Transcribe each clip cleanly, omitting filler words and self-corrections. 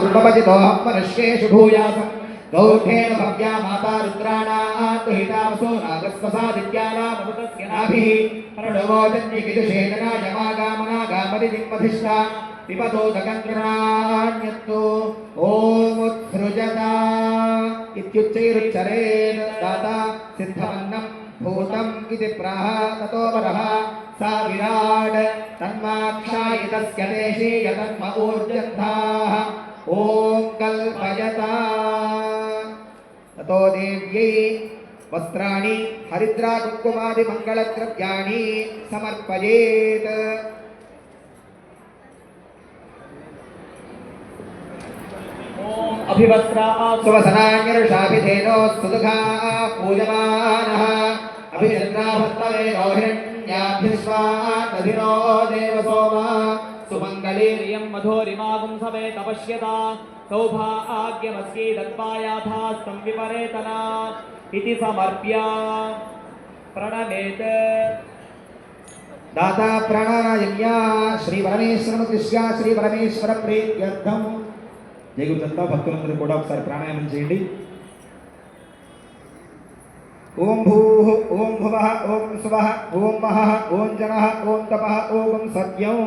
सुपवजितोऽहं मनुष्येषु भूयासम् गौठेन भव्या माता रुद्राणां दुहितावसो नागस्वसादित्यानामृतस्य नाभिः प्रणवोजन्यकिदुषेदना यमागामनागामदिजिम्मधिष्ठा पिबतोदकन्द्रणान्यत्तु ॐ उत्सृजता इत्युच्चैरुच्चरेत् दाता सिद्धमन्नं भूतम् इति प्राह ततो वरः सा विराट् तन्माक्षायितस्य देशे यतन्म ऊर्जन्धाः ॐ कल्पयता ततो देव्यै वस्त्राणि हरिद्रा कुङ्कुमादि मङ्गलद्रव्याणि समर्पयेत् अभिवस्त्रा सुवसनान्यरुषाभिधेनो सुदुघा पूजमानः अभिचन्द्राभर्तवे रोहिण्याभ्यस्वादधिनो देवसोमा सुमङ्गलीर्यं मधुरिमागुं सवे तपश्यता सौभाग्यमस्यै दत्पायाथास्तं विपरेतना इति समर्प्य प्रणमेत् दाता प्राणायाम्या श्री परमेश्वरमुद्दिश्य श्री परमेश्वर प्रीत्यर्थं జయగురుదంతా భక్తులందరూ కూడా ఒకసారి ప్రాణాయామం చేయండి. ఓం భూః ఓం భువః ఓం సువః ఓం మహః ఓం జనః ఓం తపః ఓం సత్యం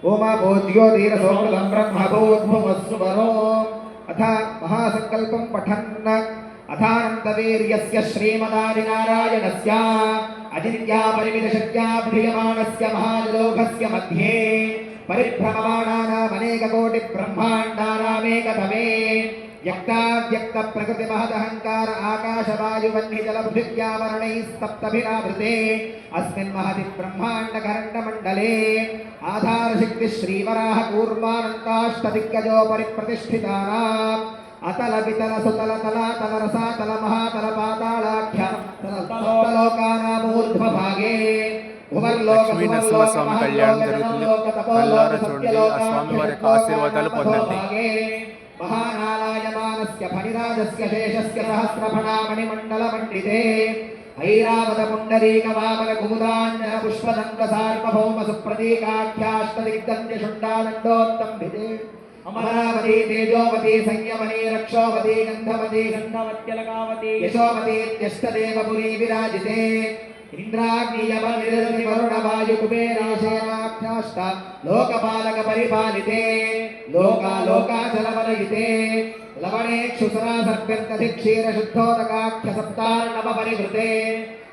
ఓమాపో జ్యోతిరసోమృతం బ్రహ్మభూద్భువస్సువరో అథ మహాసంకల్పం పఠన్ అథానందవీర్యస్య శ్రీమదాదినారాయణస్య అజిత్యా పరిమితశక్త్యా ప్రియమాణస్య మహాలోకస్య మధ్యే परिभ्रममाणानामनेककोटि ब्रह्माण्डानामेकतमे व्यक्ताव्यक्त प्रकृति महदहंकार आकाशवायुवह्नि जलपृथिव्यावरणैस्तप्तभिरावृते अस्मिन् महति ब्रह्माण्डकरण्डमण्डले आधारशक्ति श्रीवराह कूर्मानन्ताष्टदिग्गजो परिप्रतिष्ठितानाम् अतल वितल सुतल तलातल रसातल महातल पातालाख्य सप्तलोकानामूर्ध्वभागे లక్ష్మీ నరసింహస్వామి కళ్యాణం జరుగుతుంది. కళ్ళారా చూడండి, ఆ స్వామి వారి యొక్క ఆశీర్వాదాలు పొందండి. మహానారాయమానస్య ఫణిరాజస్య శేషస్య సహస్రఫణామణిమండల మండితే ఐరావత పుండరీక వామన కుముదాంజన పుష్పదంత సార్వభౌమ సుప్రతీకాఖ్యాష్టదిగ్దంత్య షుండానందోత్తంభితే అమరావతి తేజోవతి సంయమని రక్షోవతి గంధవతి గంధవత్యలకావతి యశోవతి త్యష్టదేవపురీ విరాజితే इंद्राग्नियमनिरति वरुणवायु कुबेराशेनाभ्याष्ट लोकपालक परिपालिते लोकालोकाचलवलयिते लवणेक्षुसरा सर्प्यन्तधिक्षीर शुद्धोदकाख्य सप्तार्णव परिवृते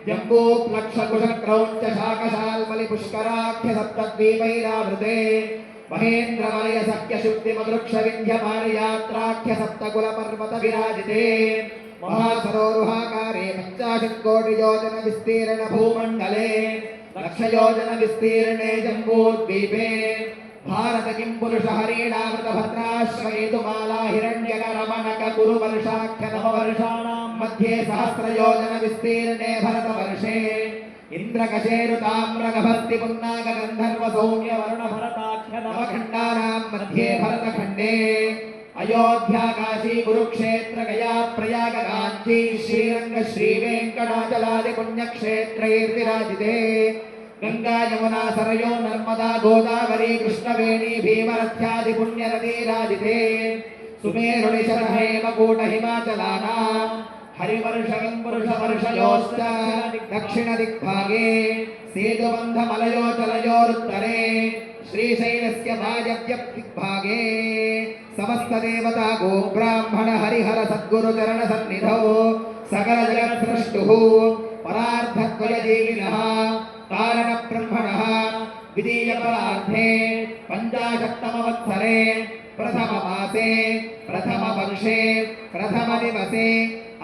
जम्बूप्लक्षकुशक्रौञ्च शाकशाल्मलि पुष्कराख्य सप्तद्वीपैरावृते महेन्द्रवलय सख्य शुक्तिमदृक्ष विन्ध्यमानयात्राख्य सप्तकुलपर्वत विराजिते महासरोरुहाकारे 50 कोटि योजन विस्तीर्ण भूमंडले लक्ष योजन विस्तीर्णे जम्बूद्वीपे भारत किं पुरुष हरिणावृत भद्राश्रयेतु माला हिरण्यकरमणक कुरुवर्षाख्य नववर्षाणां मध्ये सहस्र योजन विस्तीर्णे भरतवर्षे इंद्रकशेरुताम्रगभस्ति पुन्नाग गन्धर्व सौम्य वरुण भरताख्य नवखण्डानां मध्ये भरतखण्डे अयोध्या काशी कुरुक्षेत्र गया प्रयाग कांची श्रीरंग श्री वेंकटाचलादि पुण्यक्षेत्रैर्विराजिते गंगा यमुना सरयो नर्मदा गोदावरी कृष्णवेणी भीमरथ्यादि पुण्यनदीराजिते सुमेरुनिशर हेमकूट हिमाचलानां हरिवर्षं पुरुषवर्षयोश्च दक्षिण दिग्भागे सेतुबन्ध मलयोचलयोरुत्तरे श्रीशैलस्य वायव्य दिग्भागे समस्त देवता गो ब्राह्मण हरिहर सद्गुरु चरण सन्निधौ सकल जगत् सृष्टुः परार्धद्वयजीविनः कारण ब्रह्मणः द्वितीय परार्धे पंचाशत्तमवत्सरे प्रथम मासे प्रथम वर्षे प्रथम दिवसे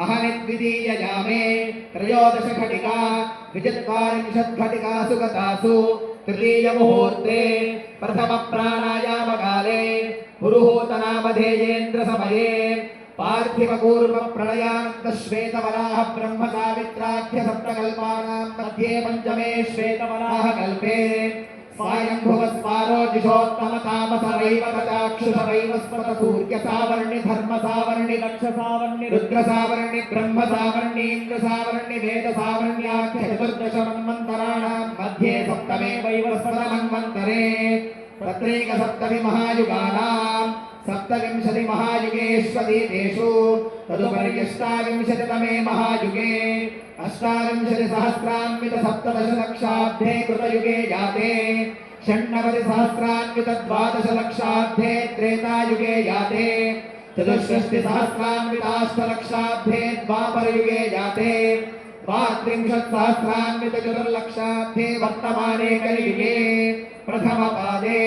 अहनि द्वितीय यामे त्रयोदश घटिका 24 घटिकासु गतासु तृतीय मुहूर्ते प्रथम प्राणायाम काले पुरुहूतनामधेयेन्द्र समये पार्थिव कूर्म प्रलयान्त श्वेतवराह ब्रह्म सावित्राख्य सप्तकल्पानां मध्ये पंचमे श्वेतवराह कल्पे स्वायंभुवस्वारोजिषोत्तम तामसरैव कटाक्षुषरैव स्मृत सूर्य सावर्णि धर्म सावर्णि लक्ष सावर्णि रुद्र सावर्णि ब्रह्म सावर्णि इंद्र सावर्णि वेद सावर्ण्याख्य चतुर्दश मन्वन्तराणां मध्ये सप्तमे वैवस्वत मन्वन्तरे तत्रैक सप्तमि महायुगानां सप्तविंशति महायुगेष्वतीतेषु तदुपर्यष्टाविंशतितमे महायुगे अष्टाविंशति सहस्रान्वित सप्तदशलक्षाब्धे कृतयुगे जाते षण्णवति सहस्रान्वित द्वादश लक्षाब्धे त्रेतायुगे जाते चतुष्षष्टि सहस्रान्विताष्टलक्षाब्धे द्वापरयुगे जाते द्वात्रिंशत् सहस्रान्वित चतुर्लक्षाब्धे वर्तमाने कलियुगे प्रथमपादे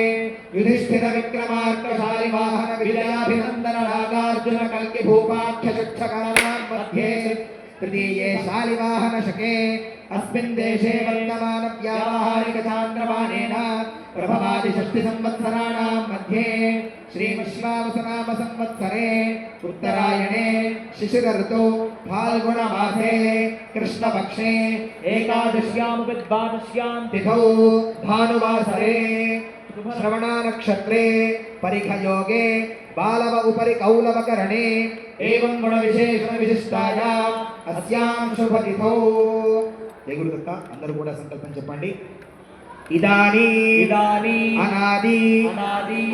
युधिष्ठिर विक्रमार्क शालिवाहन विजयाभिनन्दन नागार्जुन कल्कि भूपाख्य शिक्षकानां मध्ये तृतीये शालिवाहन शके अस्मिन् देशे वर्तमान व्यावहारिक चान्द्रमानेन प्रभवादि षष्टि संवत्सराणां मध्ये श्री विश्वावसुनाम संवत्सरे उत्तरायणे शिशिर ऋतौ फाल्गुन मासे कृष्णपक्षे एकादश्यां द्वादश्यां तिथौ भानुवासरे श्रवणा नक्षत्रे परिखयोगे बालव उपरि कौलवकरणे एवं गुण विशेषण विशिष्टाया अस्यां शुभतिथौ దేవుడి యొక్క అందరూ కూడా సంకల్పం చెప్పండి ఇదాని అనాది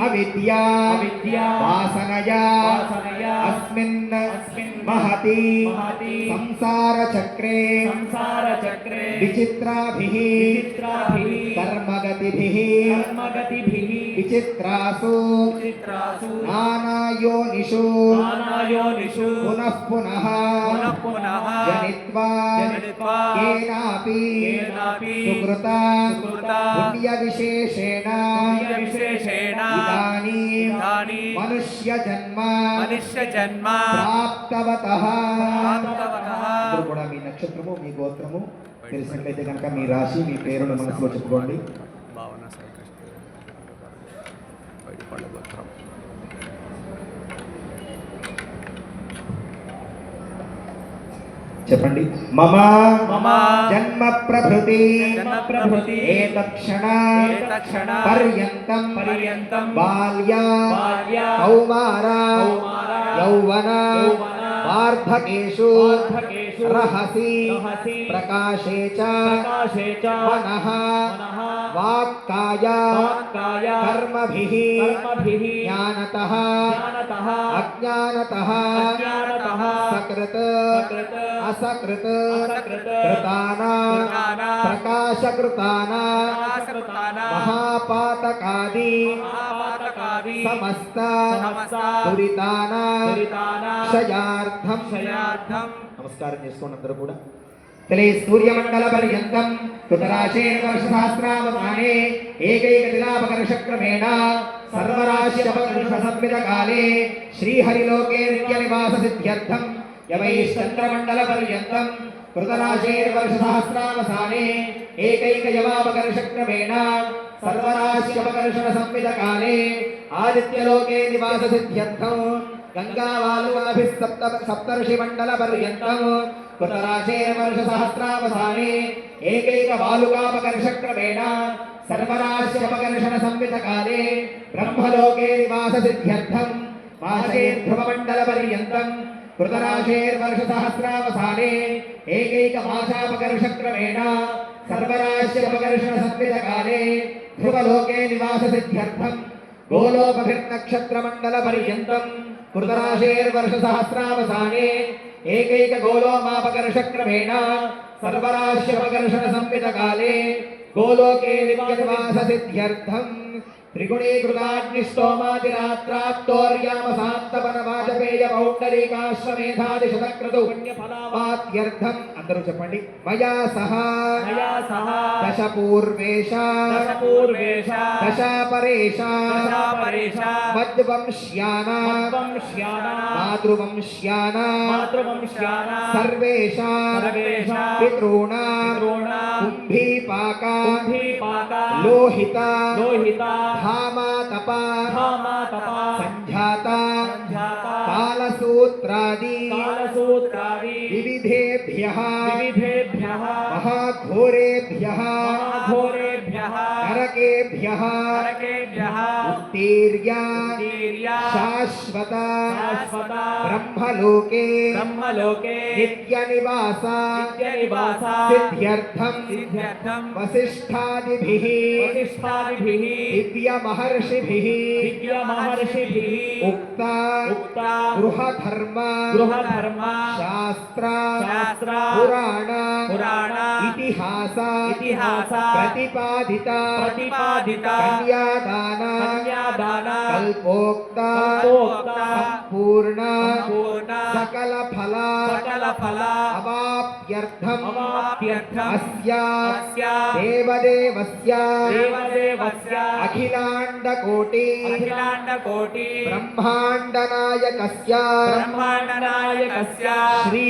అవిద్యా వాసనయా అస్మిన్ మహతి సంసార చక్రే విచిత్రాభిః కర్మగతిభిః విచిత్రాసు నానాయోనిషు పునః పునః జనిత్వా కేనాపి సుకృత పుణ్య విశేషేణ ఇదానీం మనుష్య జన్మ ప్రాప్తవతః అందరూ కూడా మీ నక్షత్రము మీ గోత్రము తెలిసినట్లయితే కనుక మీ రాశి మీ పేరును మనసులో చెప్పుకోండి. భావన శ్రీకృష్ణ బయటపడ గోత్రం చెప్పండి. మమ జన్మ ప్రభృతి ఏతక్షణ పర్యంతం బాల్యా కౌమార యౌవన వార్ధకేషు రహసి ప్రకాశే చ మనః వాక్కాయ కర్మభిః జ్ఞానతః అజ్ఞానతః సకృత్ అసకృత్ కృతానా ప్రకాశకృతానా మహాపాతకాది సమస్త దురితానా క్షయార్థం. నమస్కారం చేసుకోండి అందరూ కూడా. తలే సూర్యమండల పర్యంతం కృతరాశేర్వర్ష సహస్రావసానే ఏకైక తిలాపకర్షక్రమేణ సర్వరాశిరపకర్ష సంవిత కాలే శ్రీహరిలోకే నిత్య నివాస సిద్ధ్యర్థం యవైశ్చంద్రమండల పర్యంతం కృతరాశేర్వర్ష సహస్రావసానే ఏకైక యవాపకర్షక్రమేణ సర్వరాశిరపకర్షణ సంవిత కాలే ఆదిత్యలోకే నివాస సిద్ధ్యర్థం గంగావాలువాభిः సప్తర్షి మండల పర్యంతం కృతరాశేర్వర్ష సహస్రావసానే ఏకైక వాలుకాపకర్షక్రమేణ సర్వరాశ్యపకర్షణ సంవిత కాలే బ్రహ్మలోకే నివాస సిద్ధ్యర్థం మాసేర్ధ్రువమండల పర్యంతం కృతరాశేర్వర్ష సహస్రావసానే ఏకైక మాసాపకర్షక్రమేణ సర్వరాశ్యపకర్షణ సంవిత కాలే ధ్రువలోకే నివాస సిద్ధ్యర్థం గోలోపభిర్నక్షత్రమండల పర్యంతం కృతరాశేర్వర్ష సహస్రావసానే ఏకైక గోలోమాపకర్షక్రమేణ సర్వరాశ్యపకర్షణ సంవిత కాలే గోలోకే నివాస సిద్ధ్యర్థం త్రిగుణీకృతాగ్నిష్టోమాదిరాత్రాప్తోర్యామసాంతపనవాజపేయ పౌండరీకాశ్వమేధాది శతక్రతు పుణ్యఫలాపాత్యర్థం. అందరూ చెప్పండి. మయా సహ దశ పూర్వేష దశ పరేష మద్వంశ్యానా మాతృవంశ్యానా సర్వేషా పితॄణా కుంభీపాక లోహిత ధామా తపా సంధ్యాత కాలసూత్రాది వివిధేభ్యః మహాఘోరేభ్యః నరకేభ్యః ఉత్తీర్య శాశ్వత బ్రహ్మలోకే నిత్య నివాస సిద్ధ్యర్థం వసిష్ఠాదిభిః దివ్య మహర్షిభిః ఉక్త గృహధర్మ శాస్త్ర పురాణ ఇతిహాస ప్రతిపాదిత కన్యాదాన కల్పోక్త సంపూర్ణ సకల ఫల అవాప్యర్థం అస్య దేవదేవస్య అఖిలాండ కోటి బ్రహ్మాండ నాయకస్య శ్రీ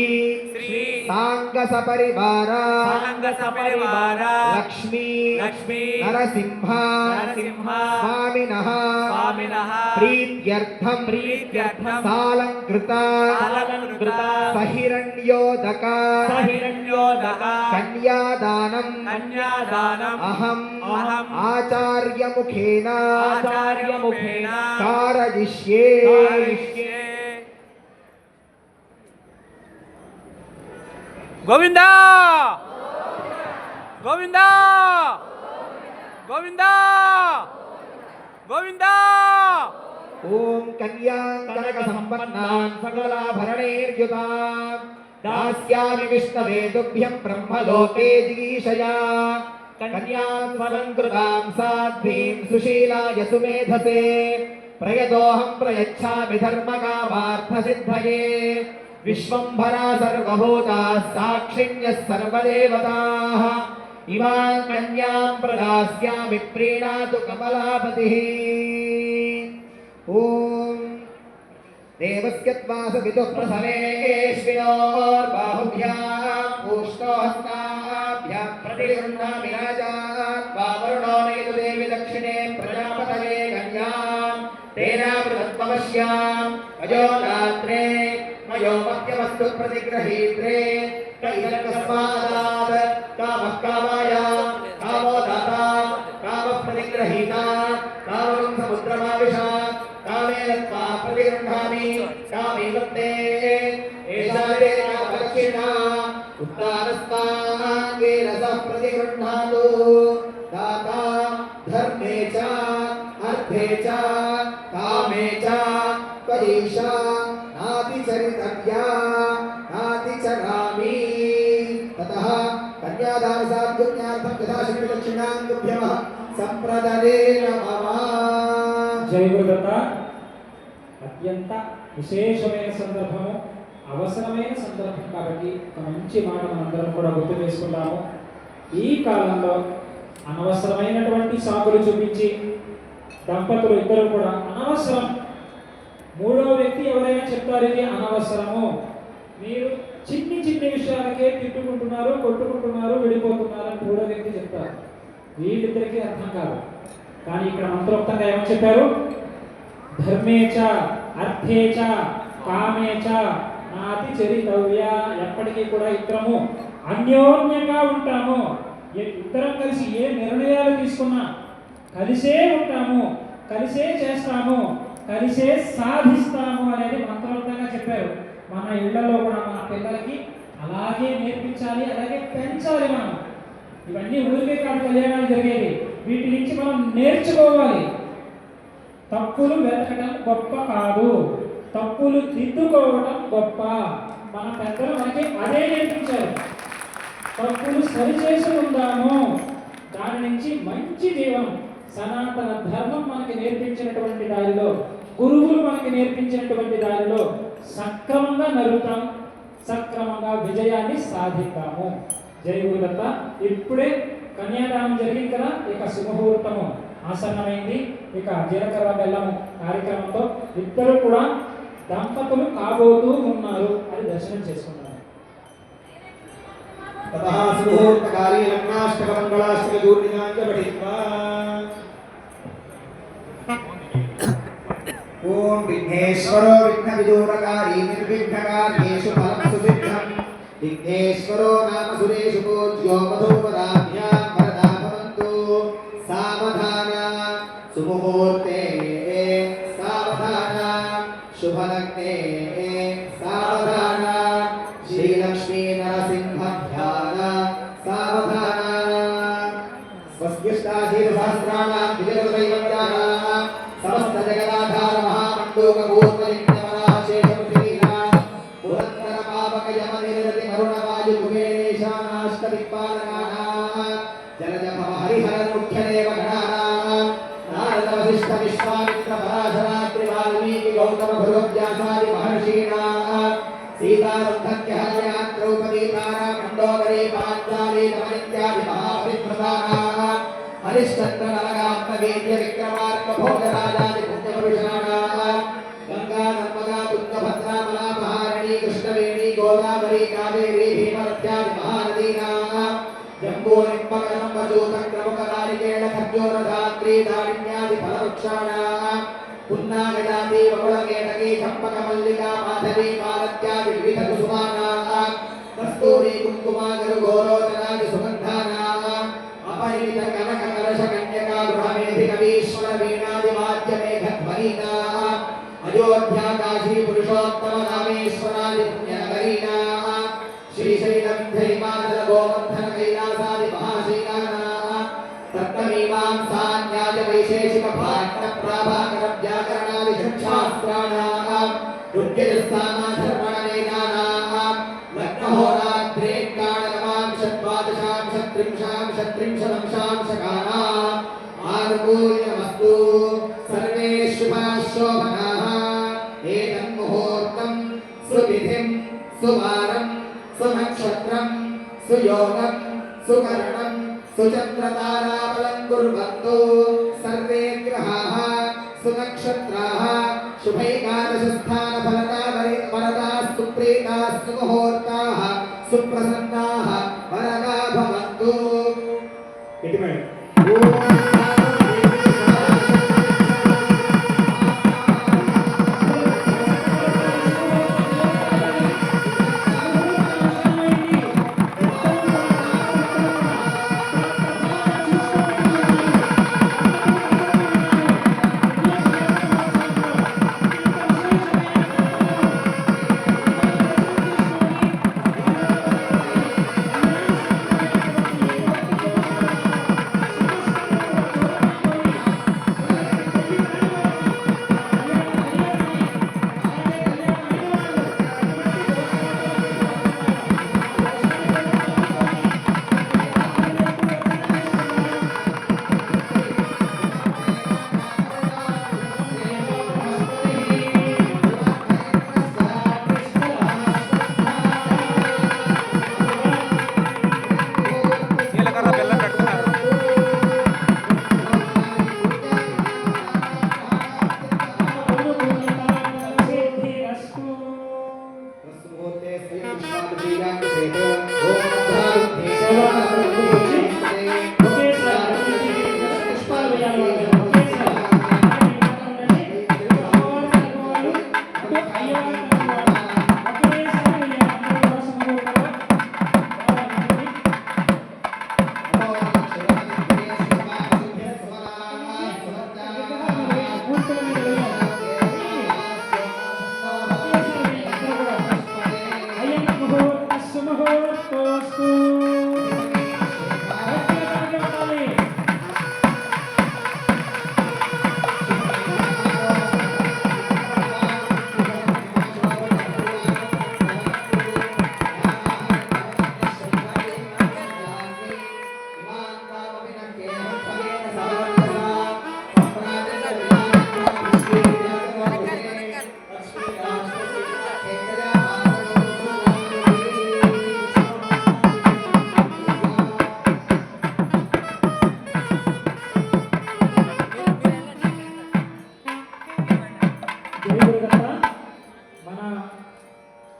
సాంగ సపరివార లక్ష్మీ నరసింహ స్వామినః ప్రీత్యర్థం సాలంకృత సహిరణ్యోదక కన్యాదానం అహం ఆచార్యముఖేన కారయిష్యే. గోవిందా గోవిందా గోవిందా గోవిందా. ఓం కన్యాం కనక సంపన్నాం సకలాభరణైర్యుతాం దాస్యామి విష్ణవే తుభ్యం బ్రహ్మలోకే జిగీషయా. కన్యాం స్వలంకృతాం సాధ్వీం సుశీలాయ సుమేధసే ప్రయతోహం ప్రయచ్ఛామి ధర్మకామార్థసిద్ధయే. విశ్వంభరా సర్వభూతాః సాక్షిణ్యः సర్వదేవతాః ఇమాం కన్యాం ప్రదాస్యామి ప్రీణాతు కమలాపతిః. ఓం దేవస్య త్వాసవితుః ప్రసవేష్వినోర్బాహుభ్యాం పూష్ణోహస్తాభ్యాం ప్రతిగృహ్ణామి రాజాన్ వావరుణో నయతు దేవి దక్షిణే ప్రజాపతయే కన్యాం తేనామృతత్వమస్యాం అజోరాత్రే మయో మధ్యమస్తు ప్రతిగ్రహీత్రే కైదర్కస్మాదాత్ కామః కామాయ కామో దాతా కామః ప్రతిగ్రహీతా కామం సముద్రమావిశ కామేన త్వా ప్రతిగృహ్ణామి కామే వత్తే ఏషా తే కామదక్షిణా ఉత్తానస్తాంగేన సహ ప్రతిగృహ్ణాతు దాతా ధర్మే చ అర్థే చ కామే చ త్వదీశా నాతిచరితవ్యా నాతిచరామి. తతః కన్యాదాన సాధ్యజ్ఞార్థం యథాశక్తి దక్షిణాం తుభ్యః సంప్రదదే నమః. జై గురుదత్త. అత్యంత విశేషమైన సందర్భము, అవసరమైన సందర్భం కాబట్టి ఒక మంచి మాట మనందరం కూడా గుర్తు చేసుకుందాము. ఈ కాలంలో అనవసరమైనటువంటి సాకులు చూపించి దంపతులు ఇద్దరు కూడా అనవసరం, మూడో వ్యక్తి ఎవరైనా చెప్తారు ఇది అనవసరము, మీరు చిన్ని చిన్ని విషయాలకే తిట్టుకుంటున్నారు, కొట్టుకుంటున్నారు, విడిపోతున్నారు అని మూడో వ్యక్తి చెప్తారు. వీళ్ళిద్దరికీ అర్థం కాదు. కానీ ఇక్కడ మంత్రోక్తంగా ఏమని చెప్పారు? ధర్మేచ అర్థేచ కామేచ నాతి చరితవ్య. ఎప్పటికీ కూడా ఇద్దరము అన్యోన్యంగా ఉంటాము. ఇద్దరం కలిసి ఏ నిర్ణయాలు తీసుకున్నా కలిసే ఉంటాము, కలిసే చేస్తాము, కలిసే సాధిస్తాము అనేది మంత్రోక్తంగా చెప్పారు. మన ఇళ్లలో కూడా మన పిల్లలకి అలాగే నేర్పించాలి, అలాగే పెంచాలి. మనం ఇవన్నీ ఊరికే కాదు కళ్యాణాలు జరిగేది, వీటి నుంచి మనం నేర్చుకోవాలి. తప్పులు వెతకడం గొప్ప కాదు, తప్పులు దిద్దుకోవడం గొప్ప. మన పెద్దలు మనకి అదే నేర్పించారు. తప్పులు సరిచేసి ఉందాము, దాని నుంచి మంచి జీవం, సనాతన ధర్మం మనకి నేర్పించినటువంటి దారిలో, గురువులు మనకి నేర్పించినటువంటి దారిలో సక్రమంగా నడుపుతాం, సక్రమంగా విజయాన్ని సాధిస్తాము. జై గురుదత్త. ఇప్పుడే కన్యాదానం జరిగింది కదా, ఇక శుభముహూర్తము ఆసన్నమైంది. ఇక జీలకర్ర బెల్లము కార్యక్రమంతో ఇద్దరు కూడా దంపతులు కాబోతూ ఉన్నారు. అది దర్శనం చేసుకుంటున్నారు. తతః సుముహూర్తకాలే లగ్నాష్టకమంగళాష్టకదూర్ణిమాంచ పఠిత్వా ఓం విఘ్నేశ్వరో విఘ్నవిదూరకారీ నిర్విఘ్నకార్యేషు ఫలం సుసిద్ధం. విఘ్నేశ్వరో నామ సురేషు పూజ్యో మధుపదాభ్యాం వరదా భవంతు. कन्ये सावधान श्रीलक्ष्मी नरसिंह ध्यान सावधान स्वस्तिष्टाशीर्षहस्राणां विजयदैवत्याः समस्त जगदाधार महामण्डूकपूर्वलिङ्गमनः शेषमुखीना पुरन्दर पावकयमनिरति करुणवायु कुबेरेशानाष्टदिक्पालकाः जलज भव हरिहर मुख्यदेव गणानां नारद वसिष्ठ विश्वामित्र पराशरात्रि वाल्मीकि गौतम भृगव्यासादि महर्षीणां सीता रुद्धत्य हर्या द्रौपदी तारा मंडोदरी पांचाली दमयन्त्यादि महापरिप्रदानाः हरिश्चंद्र नरकात्मवीर्य विक्रमार्क भोजराजादि पुण्यपुरुषाणां गंगा नर्मदा तुंगभद्रा मलापहारिणी कृष्णवेणी गोदावरी कावेरी भीमरथ्यादि महानदीनां जम्बो निम्बकरं वजूतं क्रमुकदारिकेण खर्जूरधात्री दारिण्यादि फलवृक्षाणां पुन्नागजाति वकुलकेतकी चम्पकमल्लिका माधवी मालत्यादि विविध कुसुमानां कस्तूरी कुङ्कुमा गरुगोरोचनादि सुगन्धानां अपरिमित कनक कलश कन्यका गृहमेधि कवीश्वर वीणादि वाद्यमेघध्वनीनां अयोध्या काशी पुरुषोत्तम रामेश्वरादि पुण्यनगरीणां श्रीशैल विंध्य हिमाचल गोवर्धन कैलासादि महाशैलानां तत्त्वमीमांसा न्याय वैशेषिक भाट्ट प्राभाकर व्याकरणादि षट्शास्त्राणां ऋग्यजस्सामा धर्मणवेदानां लग्नहोरात्रे कालनवांश द्वादशांश त्रिंशांश त्रिंशदंशांशकानाम् आनुकूल्यमस्तु सर्वे शुभाः शोभनाः एतन्मुहूर्तं सुविधिं सुवारं सुनक्षत्रं सुयोगं सुकरणं सुचन्द्रताराबलं कुर्वन्तु सर्वे ग्रहाः सुनक्षत्राः शुभैकादशस्थानफलदा वरदाः सुप्रीताः सुमुहूर्ताः सुप्रसन्नाः वरदा भवन्तु इति మేడం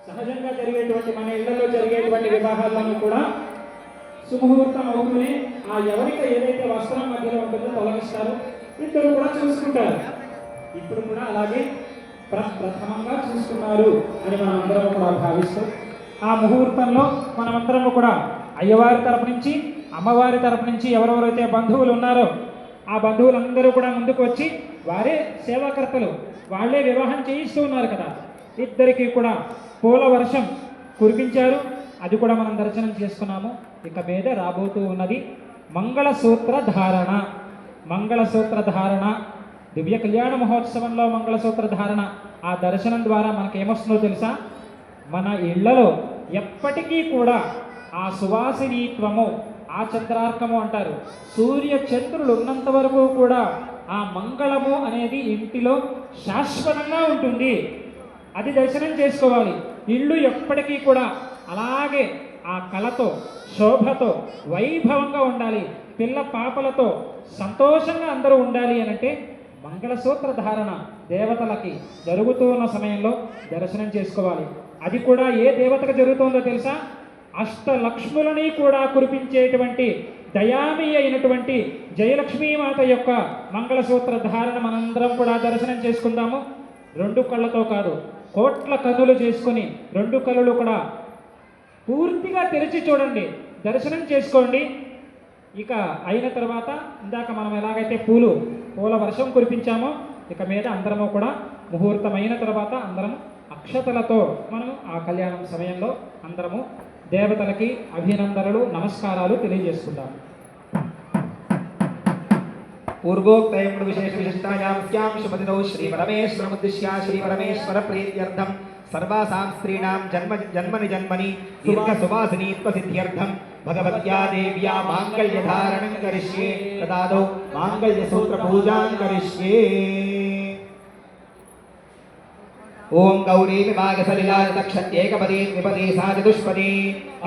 సహజంగా జరిగేటువంటి మన ఇళ్లలో జరిగేటువంటి వివాహాలను కూడా సుముహూర్తం అవుతూనే ఆ ఎవరికి ఏదైతే వస్త్రం మధ్యలో ఉంటుందో తొలగిస్తారు, ఇద్దరు కూడా చూసుకుంటారు. ఇప్పుడు కూడా అలాగే ప్రథమంగా చూసుకున్నారు అని మనం అందరం కూడా భావిస్తూ ఆ ముహూర్తంలో మనమందరం కూడా అయ్యవారి తరపు నుంచి అమ్మవారి తరపు నుంచి ఎవరెవరైతే బంధువులు ఉన్నారో ఆ బంధువులందరూ కూడా ముందుకు వచ్చి వారే సేవాకర్తలు, వాళ్ళే వివాహం చేయిస్తూ ఉన్నారు కదా. ఇద్దరికి కూడా పూల వర్షం కురిపించారు. అది కూడా మనం దర్శనం చేసుకున్నాము. ఇక మీద రాబోతూ ఉన్నది మంగళసూత్ర ధారణ. మంగళసూత్ర ధారణ దివ్య కళ్యాణ మహోత్సవంలో మంగళసూత్ర ధారణ ఆ దర్శనం ద్వారా మనకు ఏమొస్తుందో తెలుసా? మన ఇళ్లలో ఎప్పటికీ కూడా ఆ సువాసినీత్వము, ఆ చంద్రార్కము అంటారు, సూర్య చంద్రులు ఉన్నంత వరకు కూడా ఆ మంగళము అనేది ఇంటిలో శాశ్వతంగా ఉంటుంది. అది దర్శనం చేసుకోవాలి. ఇల్లు ఎప్పటికీ కూడా అలాగే ఆ కళతో, శోభతో, వైభవంగా ఉండాలి. పిల్ల పాపలతో సంతోషంగా అందరూ ఉండాలి అనంటే మంగళసూత్ర ధారణ దేవతలకి జరుగుతూ ఉన్న సమయంలో దర్శనం చేసుకోవాలి. అది కూడా ఏ దేవతకు జరుగుతుందో తెలుసా? అష్టలక్ష్ములని కూడా కురిపించేటువంటి దయామి అయినటువంటి జయలక్ష్మీమాత యొక్క మంగళసూత్ర ధారణ మనందరం కూడా దర్శనం చేసుకుందాము. 2 కళ్ళతో కాదు, కోట్ల కన్నులు చేసుకొని 2 కళ్ళు కూడా పూర్తిగా తెరిచి చూడండి, దర్శనం చేసుకోండి. ఇక అయిన తర్వాత ఇందాక మనం ఎలాగైతే పూల వర్షం కురిపించామో ఇక మీద అందరము కూడా ముహూర్తమైన తర్వాత అందరం అక్షతలతో మనము ఆ కళ్యాణం సమయంలో అందరము దేవతలకి అభినందనలు, నమస్కారాలు తెలియజేసుకుంటాము. పూర్వోక్తయం విశేష విశిష్టాయాం స్యాం శుభదినౌ శ్రీ పరమేశ్వర ప్రీత్యర్థం సర్వాసాం స్త్రీణాం జన్మని దీర్ఘ సువాసినీత్వ సిద్ధ్యర్థం భగవత్యా దేవ్యా మాంగళ్యధారణం కరిష్యే తదాదౌ మాంగళ్యసూత్ర పూజాం కరిష్యే. ఓం గౌరీ విభాగసలిలాక్షత్యేకపదీ ద్విపదీ సా చతుష్పదీ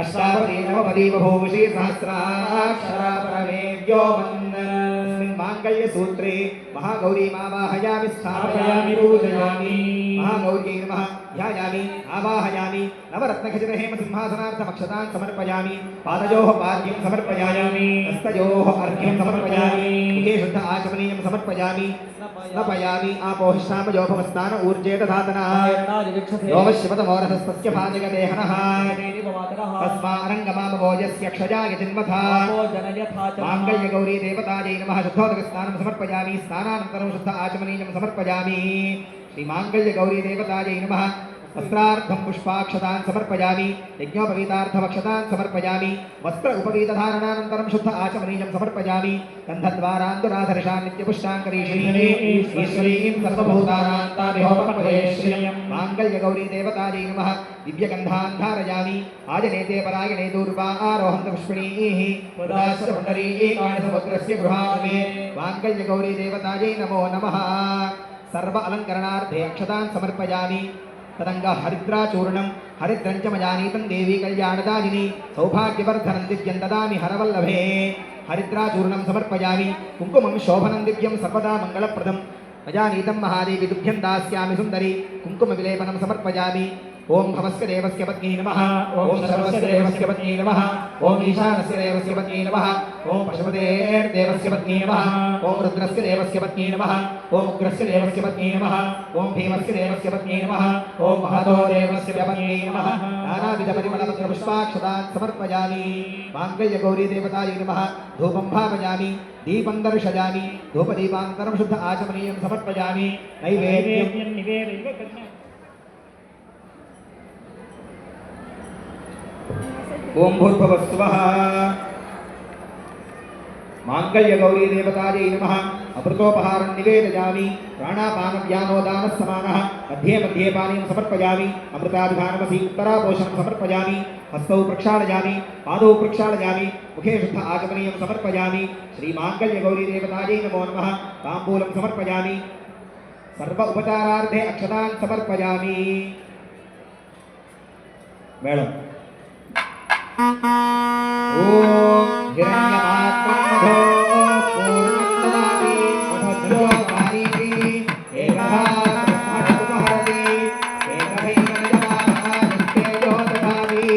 అష్టాపదీ నవపదీ బభూషి సహస్రాక్షరా పరమేవ్యో మాంగళ్యసూత్రే మహాగౌరీ మావాహయామి స్థాపయామి పూజయామి. మహాగౌరీ నమః ధ్యాయామి ఆవాహయామి. నవరత్నఖచితహేమ సింహాసనార్థమక్షతాన్ సమర్పయామి. పాదయోః పాద్యం సమర్పయామి. హస్తయోః అర్ఘ్యం సమర్పయామి. ముఖే శుద్ధ ఆచమనీయం సమర్పయామి. స్నపయామి. ఆపోహిష్టామయోపమస్నాన ఊర్జేత ధాతనః యోమశివతమోరసస్య భాజగదేహనః తస్మారంగమామవోజస్య క్షజాయ జన్మథా. మాంగళ్యగౌరీ దేవతాయై నమః. శుద్ధోదకస్నానం సమర్పయామి. స్నానానంతరం శుద్ధ ఆచమనీయం సమర్పయామి. శ్రీమాంగళ్యగౌరీ దేవతాయై నమః. వస్త్రార్థం పుష్పాక్షతాన్ సమర్పయామి. యజ్ఞోపవీతార్థమక్షతాన్ సమర్పయామి. వస్త్ర ఉపవీతధారణానంతరం శుద్ధ ఆచమనీయం సమర్పయామి. గంధద్వారాందురాధర్షాన్ నిత్యపుష్టాన్ కరీషిణీ ఈశ్వరీం సర్వభూతానాం తామిహోపమపదేశ్రియం. మాంగళ్యగౌరీ దేవతాయై నమః. దివ్యగంధాన్ ధారయామి. ఆజనేతే పరాయణే దూర్వా ఆరోహంత పుష్పిణీః పురాస్య పుండరీకాణి సముద్రస్య గృహాణి. మాంగళ్యగౌరీ దేవతాయై నమో నమః. సర్వ అలంకరణార్థే అక్షతాన్ సమర్పయామి. తదంగా హరిద్రాచూర్ణం హరిద్రంచ మయానీతం దేవీ కళ్యాణదాయిని సౌభాగ్యవర్ధనం దివ్యం దదామి హరవల్లభే. హరిద్రాచూర్ణం సమర్పయామి. కుంకుమం శోభనం దివ్యం సర్వదా మంగళప్రదం మయానీతం మహాదేవి తుభ్యం దాస్యామి సుందరి. కుంకుమ విలేపనం సమర్పయామి. ఓం భవస్య దేవస్య పత్నీ నమః. ఓం సర్వస్య దేవస్య పత్నీ నమః. ఓం ఈశానస్య దేవస్య పత్నీ నమః. ఓం పశుపతేర్దేవస్య పత్నీ నమః. ఓం రుద్రస్య దేవస్య పత్నీ నమః. ఓం ఉగ్రస్య దేవస్య పత్నీ నమః. ఓం భీమస్య దేవస్య పత్నీ నమః. ఓం మహతో దేవస్య పత్నీ నమః. నానావిధ పరిమళపత్ర పుష్పాక్షతాన్ సమర్పయామి. మాంగళ్యగౌరీ దేవతాయై నమః. ధూపం భావయామి. దీపం దర్శయామి. ధూపదీపాంతరం శుద్ధ ఆచమనీయం సమర్పయామి. నైవేద్యం ఓం భూర్భువస్సువః. మాంగళ్యగౌరీ దేవతాయై నమః. అమృతోపహారం నివేదయామి. ప్రాణాపానవ్యానోదానः సమానः. మధ్యే మధ్యే పానీయం సమర్పయామి. అమృతాభిధానమసి ఉత్తరాపోషణం సమర్పయామి. హస్తౌ ప్రక్షాళయామి. పాదౌ ప్రక్షాళయామి. ముఖే శుద్ధ ఆచమనీయం సమర్పయామి. శ్రీమాంగళ్యగౌరీ దేవతాయై నమో నమః. తాంబూలం సమర్పయామి. సర్వ ఉపచారార్థే అక్షతాన్ సమర్పయామి. మేళం. ఓం హిరణ్యమాత్రం మధో పూర్ణం దదామి మధో వారీతి ఏకదా బ్రహ్మణోపహరతి ఏకదైవ నిజమానః నిత్యేజో దదామి.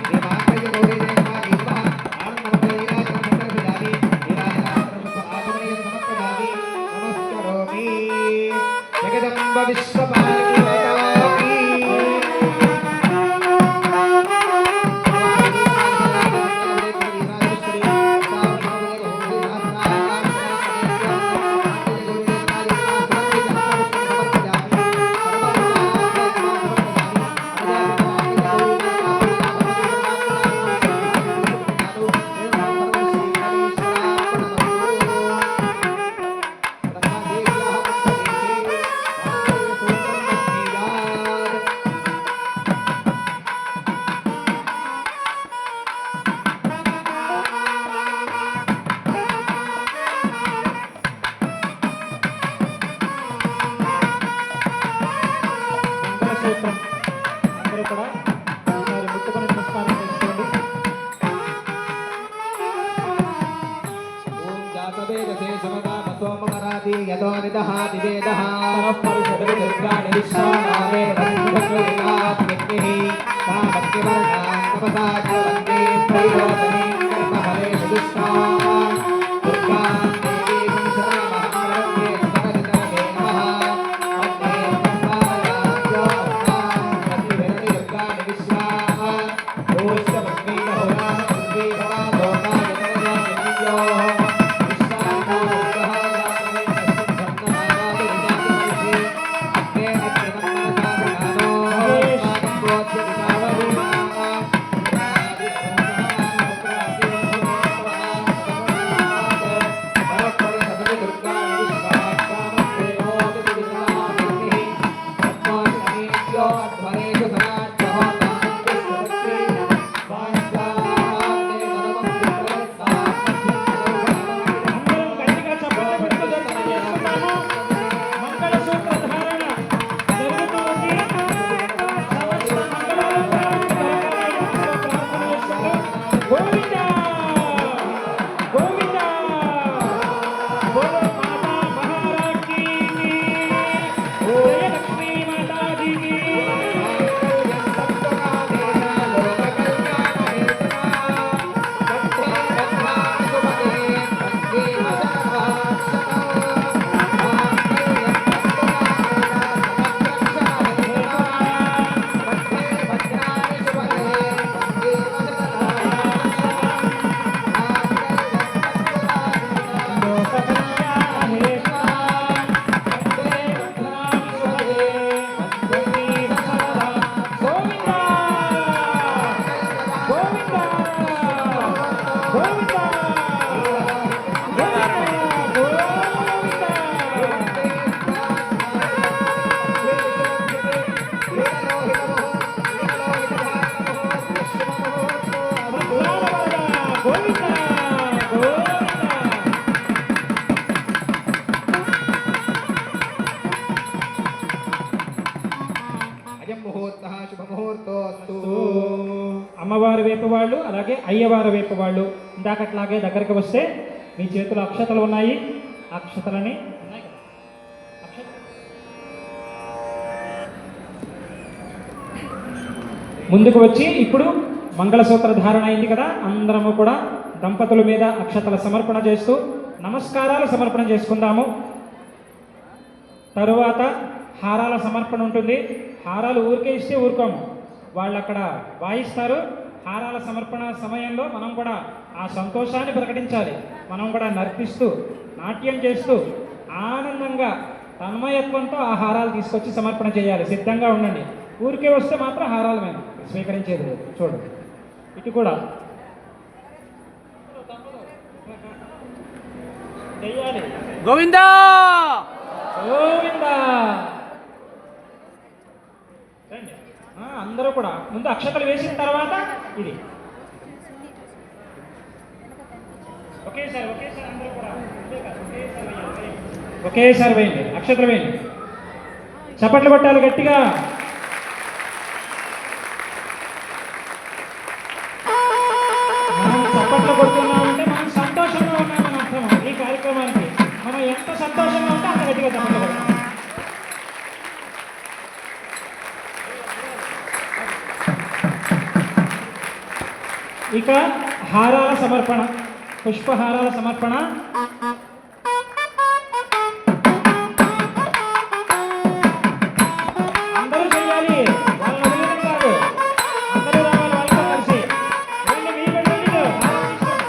శ్రీమాంగళ్యగౌరీ దేవతాయై నమః. ఆనందమంగళీలాచనం సందర్శయామి. నీరాజనానంతరం శుద్ధ ఆచమనీయం సమర్పయామి. నమస్కరోమి. జగదంబ విశ్వపాలిని మంగళసూత్రం అందరూ కూడా ఒకసారి ముట్టుకొని నమస్కారం చేసుకోండి. ఓం జాతవేదసే సమతామసోమరాతి యతో నిదహాతి వేదః పరపరిషద్ దుర్గాణి విశ్వానామే ధన్యః సామత్యవర్ణాం తపసా వందే ప్రయోజనే కర్మఫలేషు దుష్టాం దుర్గాం దేవీం శరణమహంవదే సకలితమే నమః అగ్నే సంపాదయామ్యో అస్మాన్ ప్రతివిరణి దుర్గాణి విశ్వాః ఓష్టమగ్నే హోరాః పృథ్వీ భవా లోకాయ జనయో విశ్వాః అందరం గట్టిగా చప్పట్లు కొడుతూ దర్శనం చేసుకుందాము. మంగళసూత్ర ధారణ జరుగుతుంది. సమస్త మంగళాలు కలగాలని ప్రార్థన చేసుకుంటూ గోవిందా గోవిందా బోలో మాతా మహారాజ్ కీ జయ లక్ష్మీ మాతాజీ కీ అయం ముహూర్తః శుభముహూర్తోస్తు. అమ్మవారి వైపు వాళ్ళు అలాగే అయ్యవారి వైపు వాళ్ళు ఇందాకట్లాగే దగ్గరికి వస్తే మీ చేతిలో అక్షతలు ఉన్నాయి. అక్షతలని ఉన్నాయి కదా? ముందుకు వచ్చి ఇప్పుడు మంగళసూత్ర ధారణ అయింది కదా, అందరము కూడా దంపతుల మీద అక్షతల సమర్పణ చేస్తూ నమస్కారాలు సమర్పణ చేసుకుందాము. తరువాత హారాల సమర్పణ ఉంటుంది. హారాలు ఊరికే ఇస్తే ఊరుకోము, వాళ్ళు అక్కడ వాయిస్తారు. హారాల సమర్పణ సమయంలో మనం కూడా ఆ సంతోషాన్ని ప్రకటించాలి. మనం కూడా నర్తిస్తూ నాట్యం చేస్తూ ఆనందంగా తన్మయత్వంతో ఆ హారాలు తీసుకొచ్చి సమర్పణ చేయాలి. సిద్ధంగా ఉండండి. ఊరికే వస్తే మాత్రం హారాలు మేము స్వీకరించేది లేదు. చూడు ఇటు కూడా చెయ్యాలి. గోవిందా గోవిందా రండి. అందరూ కూడా ముందు అక్షతలు వేసిన తర్వాత ఇది ఒకేసారి అందరూ కూడా ఒకేసారి వేయండి. అక్షతలు వేయండి. చప్పట్లు కొట్టాలి గట్టిగా. మనం చప్పట్లు కొడుతున్నామంటే మనం సంతోషంగా ఉన్నామని అర్థం. ఈ కార్యక్రమానికి మనం ఎంత సంతోషంగా ఉంటే అంత గట్టిగా చప్పట్లు కొడతాం. ఇక హారాల సమర్పణ, పుష్పహారాల సమర్పణ. అందరూ చేయాలి, వాళ్ళని వదిలేయడం కాదు. అందరూ రావాలి వాళ్ళతో కలిసి. వెళ్ళి మీ వెళ్ళి హారం తీసుకోండి.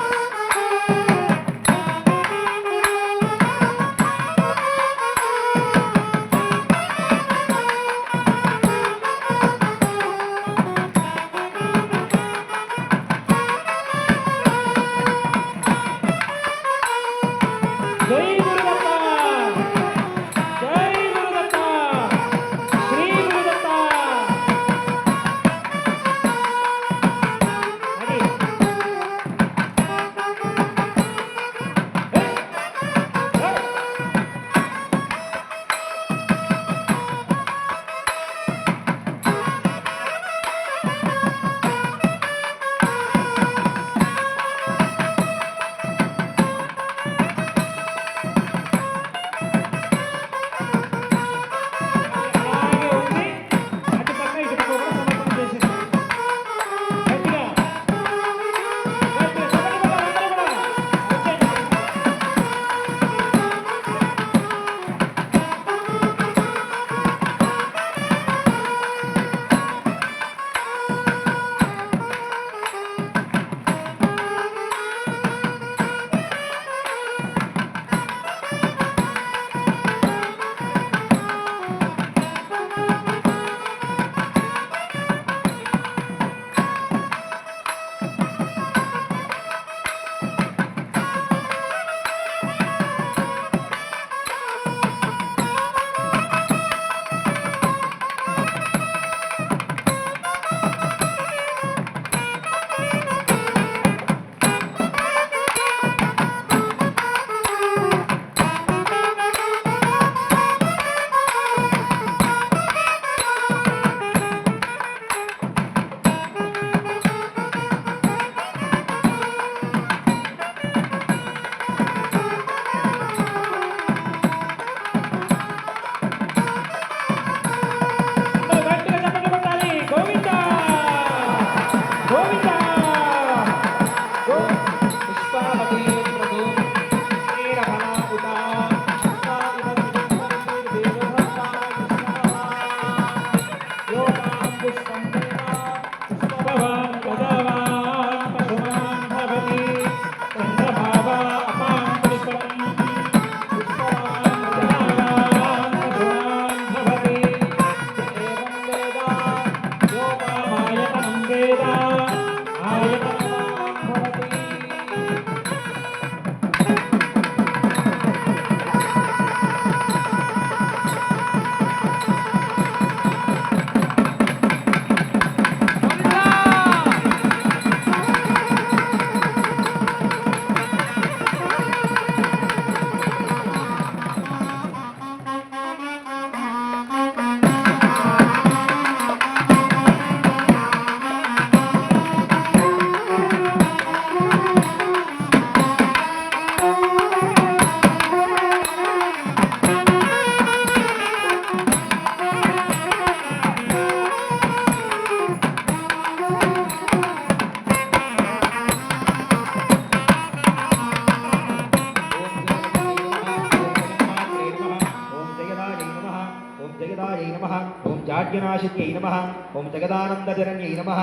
जगदायै नमः ओम जाड्यनाशिक्यै नमः ओम जगदानन्दजनन्यै नमः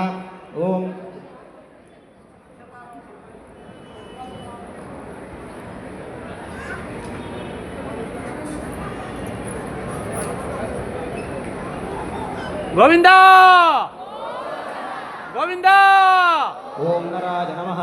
ओम గోవిందా గోవిందా ओम नराय नमः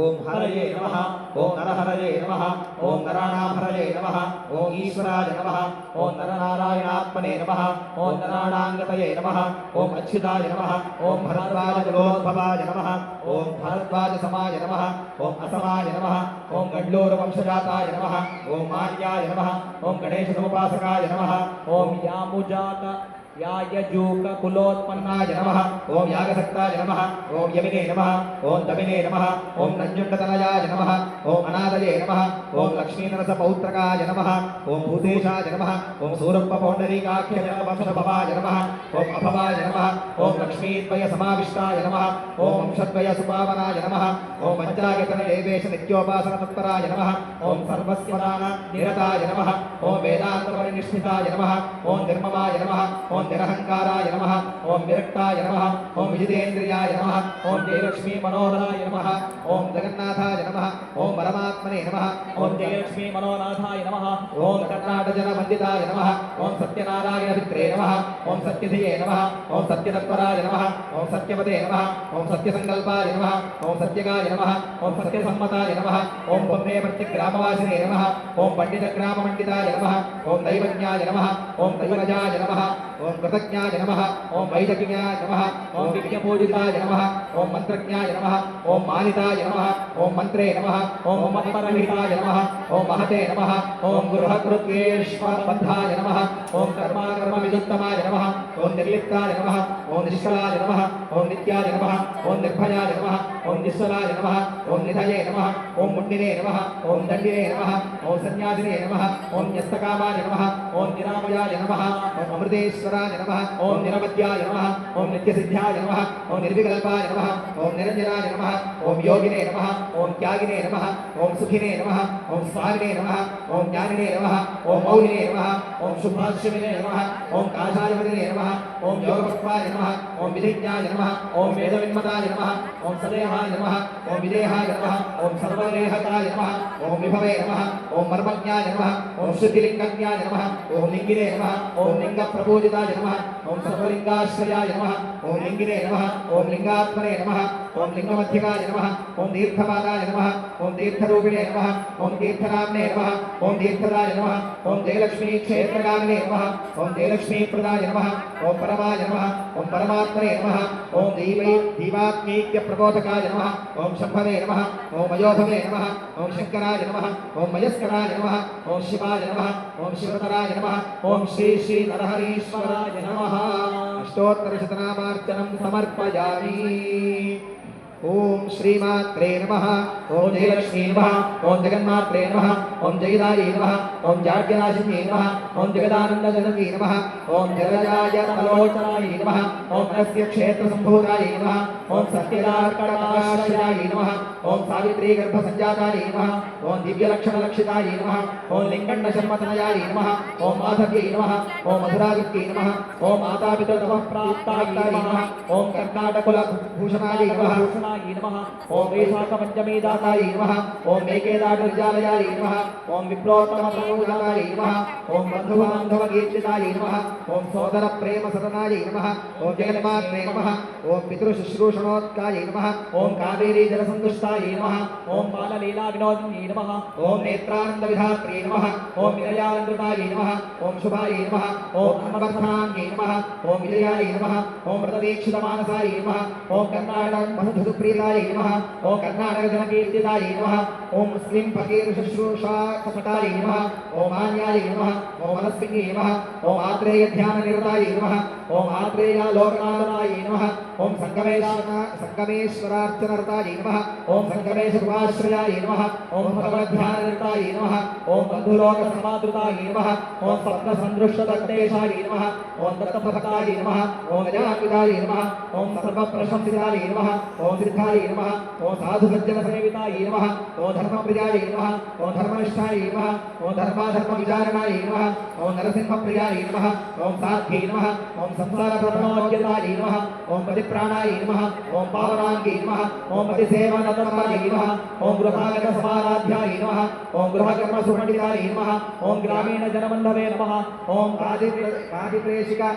ओम हरये नमः ओम नरहरये नमः ओम नराणामहरये नमः ओम ईश्वराय नमः ओम नरनारायणात्मने नमः ओम नराणाङ्गतये नमः ओम अच्युताय नमः ओम भरद्वाजकुलोद्भवाय नमः ओम भरद्वाजसमाय नमः ओम असमाय नमः ओम गण्डूरवंशजाताय नमः ओम मार्याय नमः ओम गणेशसमुपासकाय नमः ओम यामुजात यायजूक कुलोत्पन्नाय नमः ओम यागसक्ताय नमः ओम यमिने नमः ओम दमिने नमः ओम नञ्जुण्डतनयाय नमः ओम अनादये नमः ओम लक्ष्मीनरसपौत्रकाय नमः ओम भूतेशाय नमः ओम सूरप्पपौण्डरीकाख्यजनवंशभवाय नमः ओम अभवाय नमः ओम लक्ष्मीद्वयसमाविष्टाय नमः ओम वंशद्वयसुपावनाय नमः ओम पञ्चायतनदेवेश नित्योपासनतत्पराय नमः ओम सर्वस्वदाननिरताय नमः ओम वेदान्तपरिनिष्ठिताय नमः ओम निर्ममाय नमः ओम निरहंकाराय नमः ओम विरक्ताय नमः ओम विजितेन्द्रियाय नमः ओम जयलक्ष्मी मनोहराय नमः ओम जगन्नाथाय नमः ओम परमात्मने नमः ओम जयलक्ष्मी मनोनाथाय नमः ओम कर्णाटजनवन्दिताय नमः ओम सत्यनारायणपित्रे नमः ओम सत्यधिये नमः ओम सत्यतत्पराय नमः ओम सत्यवते नमः ओम सत्यसंकल्पाय नमः ओम सत्यगाय नमः ओम सत्यसम्मताय नमः ओम ब्रह्मे प्रत्यग्रामवासिने नमः ओम पंडितग्राममण्डिताय नमः ओम दैवज्ञाय नमः ओम दैवजाय नमः ओम कृतज्ञाय नमः ओम वैदज्ञाय नमः ओम विज्ञपूजिताय नमः ओम मंत्रज्ञाय नमः ओम मानिताय नमः ओम मंत्रे नमः ओम मत्परहिताय नमः ओम महते नमः ओम गृहकृत्येश्वरबद्धाय नमः ओम कर्माकर्मविदुत्तमाय नमः ओम निर्लिप्ताय नमः ओम निष्कलाय नमः ओम नित्याय नमः ओम निर्भयाय नमः ओम निश्चलाय नमः ओम निधये नमः ओम मुण्डिने नमः ओम दण्डिने नमः ओम सन्यासिने नमः ओम न्यस्तकामाय नमः ओम निरामयाय नमः ओम अमृतेश्वराय नमः ओम निरवध्याय नमः ओम नित्यसिद्ध्याय नमः ओम निर्विकल्पाय नमः ओम निरञ्जनाय नमः ओम योगिने नमः ओम त्यागिने नमः ओम सुखिने नमः ओम स्वामिने नमः ओम ज्ञानिने नमः ओम मौलिने नमः ओम शुभाश्विने नमः ओम काषायवदिने नमः ओम योगपक्वाय नमः ओम विधिज्ञाय नमः ओम वेदविन्मताय नमः ओम सदेहाय नमः ओम विदेहाय नमः ओम सर्वदेहताय नमः ओम विभवे नमः ओम मर्मज्ञाय नमः ओम शुद्धिलिङ्गज्ञाय नमः ओम लिङ्गिने नमः ओम लिङ्गप्रपूजिताय नमः ओम सर्वलिङ्गाश्रयाय नमः ओम लिङ्गिने नमः ओम लिङ्गात्मने नमः ओम लिङ्गमध्यकाय नमः ओम दीर्घपादाय नमः ओम तीर्थरूपिणे नमः ओम तीर्थनाम्ने नमः ओम तीर्थदाय नमः ओम जयलक्ष्मी क्षेत्रगामिने नमः ओम जयलक्ष्मीप्रदाय नमः ओम परमाय नमः ओम परमात्मने नमः ओम दीवात्मैक्यप्रबोधकाय नमः ओम शम्भवे नमः ओम अयोधवे नमः ओम शङ्कराय नमः ओम मयस्कराय नमः ओम शिवाय नमः ओम शिवतराय नमः ओम श्री श्री नरहरीश्वराय नमः अष्टोत्तरशतनामार्चनं समर्पयामि ओम श्रीमात्रे नमः ओम जयलक्ष्मी नमः ओम जगन्मात्रे नमः ओम जयदायै नमः ओम जाड्यनाशिन्यै नमः ओम जगदानन्दजनन्यै नमः ओम जलजाय तलोचनायै नमः ओम अस्य क्षेत्रसम्भूतायै नमः ओम सत्यदार्कणपाश्रयायै नमः ओम सावित्री गर्भसञ्जातायै नमः ओम दिव्यलक्षणलक्षितायै नमः ओम लिङ्गण्डशर्मतनयायै नमः ओम माधव्यै नमः ओम मधुरादित्यै नमः ओम मातापितृतमः प्राप्तायै नमः ओम कर्णाटकुलभूषणायै नमः नमः ओम वैशाखपञ्चमीदातायै नमः ओम मेकेदाटविद्यालयायै नमः ओम विप्रोत्तमप्रभुजातायै नमः ओम बन्धुबान्धवकीर्तितायै नमः ओम सोदरप्रेमसदनायै नमः ओम जगन्मात्रे नमः ओम पितृशुश्रूषणोत्कायै नमः ओम कावेरी जलसन्तुष्टायै नमः ओम बाललीलाविनोदिन्यै नमः ओम नेत्रानन्दविधात्रे नमः ओम विनयालङ्कृतायै नमः ओम शुभायै नमः ओम धर्मवर्धनाङ्गै नमः ओम विजयायै नमः ओम व्रतदीक्षितमानसायै नमः ओम कर्णाटक प्रियाय नमः ओम कर्णाटक जनकीर्तिताय नमः ओम मुस्लिम फकीर शुश्रूषा कपटाय नमः ओम मान्याय नमः ओम मनस्विनी नमः ओम आत्रेय ध्यान निरताय नमः ओम आत्रेय लोकनाथनाय नमः ओम संगमेश्वरार्चनरताय नमः ओम संगमेश कृपाश्रयाय नमः ओम भगवद्ध्यान निरताय नमः ओम बन्धुलोक समादृताय नमः ओम सप्त संदृष्टदत्तेशाय नमः ओम दत्तभक्ताय नमः ओम गजापिताय नमः ओम सर्वप्रशंसिताय नमः ओम सिद्धाय नमः ओम साधु सज्जन सेविताय नमः ओम धर्मप्रियाय नमः ओम धर्मनिष्ठाय नमः ओम धर्माधर्म विचारणाय नमः ओम नरसिंहप्रियाय नमः ओम साध्यै नमः ओम संसार प्रथमोद्यताय नमः ओम पतिप्राणाय नमः ओम पावनांगे नमः ओम पतिसेवनतमाय नमः ओम गृहागत समाराध्याय नमः ओम गृहकर्म सुपंडिताय नमः ओम ग्रामीण जनबंधवे नमः ओम आदिप्रेषिका